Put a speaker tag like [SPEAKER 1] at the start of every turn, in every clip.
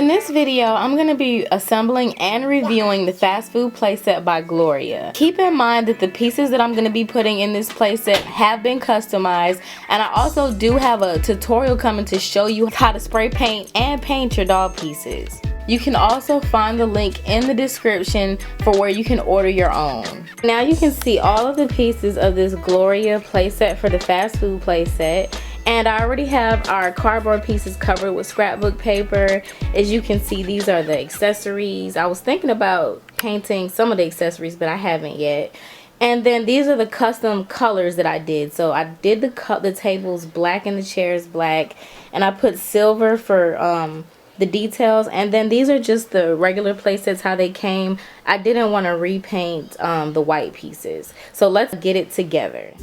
[SPEAKER 1] In this video, I'm going to be assembling and reviewing the fast food playset by Gloria. Keep in mind that the pieces that I'm going to be putting in this playset have been customized, and I also do have a tutorial coming to show you how to spray paint and paint your doll pieces. You can also find the link in the description for where you can order your own. Now you can see all of the pieces of this Gloria playset for the fast food playset. And I already have our cardboard pieces covered with scrapbook paper. As you can see, these are the accessories. I was thinking about painting some of the accessories, but I haven't yet. And then these are the custom colors that I did. So I did the tables black and the chairs black. And I put silver for the details. And then these are just the regular playsets, how they came. I didn't want to repaint the white pieces. So let's get it together.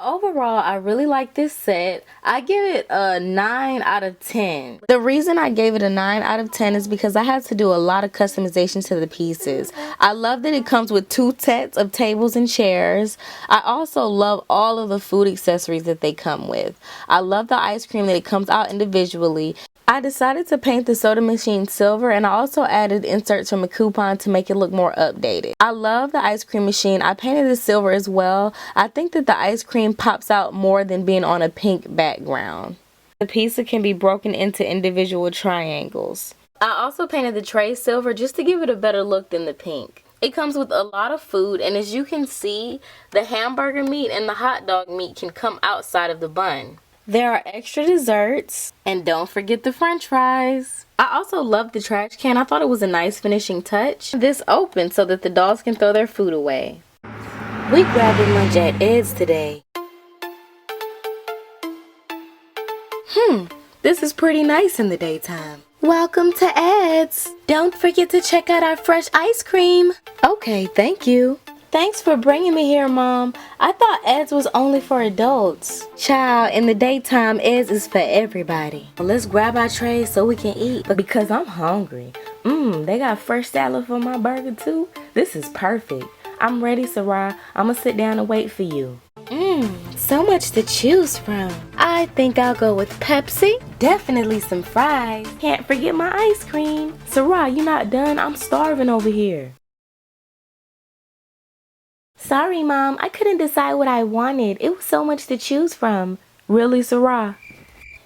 [SPEAKER 1] Overall, I really like this set. I give it a 9 out of 10. The reason I gave it a 9 out of 10 is because I had to do a lot of customization to the pieces. I love that it comes with 2 sets of tables and chairs. I also love all of the food accessories that they come with. I love the ice cream that it comes out individually. I decided to paint the soda machine silver, and I also added inserts from a coupon to make it look more updated. I love the ice cream machine. I painted it silver as well. I think that the ice cream pops out more than being on a pink background. The pizza can be broken into individual triangles. I also painted the tray silver just to give it a better look than the pink. It comes with a lot of food, and as you can see, the hamburger meat and the hot dog meat can come outside of the bun. There are extra desserts, and don't forget the french fries. I also love the trash can. I thought it was a nice finishing touch. This opens so that the dogs can throw their food away. We grabbed lunch at Ed's today. This is pretty nice in the daytime. Welcome to Ed's. Don't forget to check out our fresh ice cream. Okay, thank you. Thanks for bringing me here, Mom. I thought Ed's was only for adults. Child, in the daytime, Ed's is for everybody. Well, let's grab our trays so we can eat. But because I'm hungry. They got fresh salad for my burger too. This is perfect. I'm ready, Sarah. I'm gonna sit down and wait for you. So much to choose from. I think I'll go with Pepsi. Definitely some fries. Can't forget my ice cream. Sarah, you not done? I'm starving over here. Sorry, Mom. I couldn't decide what I wanted. It was so much to choose from. Really, Sarah?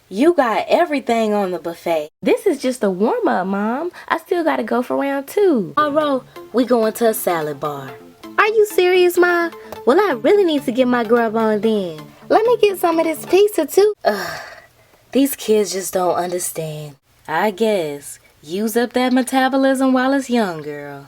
[SPEAKER 1] You got everything on the buffet. This is just a warm-up, Mom. I still gotta go for round 2. Tomorrow, we going to a salad bar. Are you serious, Ma? Well, I really need to get my grub on then. Let me get some of this pizza, too. These kids just don't understand. I guess. Use up that metabolism while it's young, girl.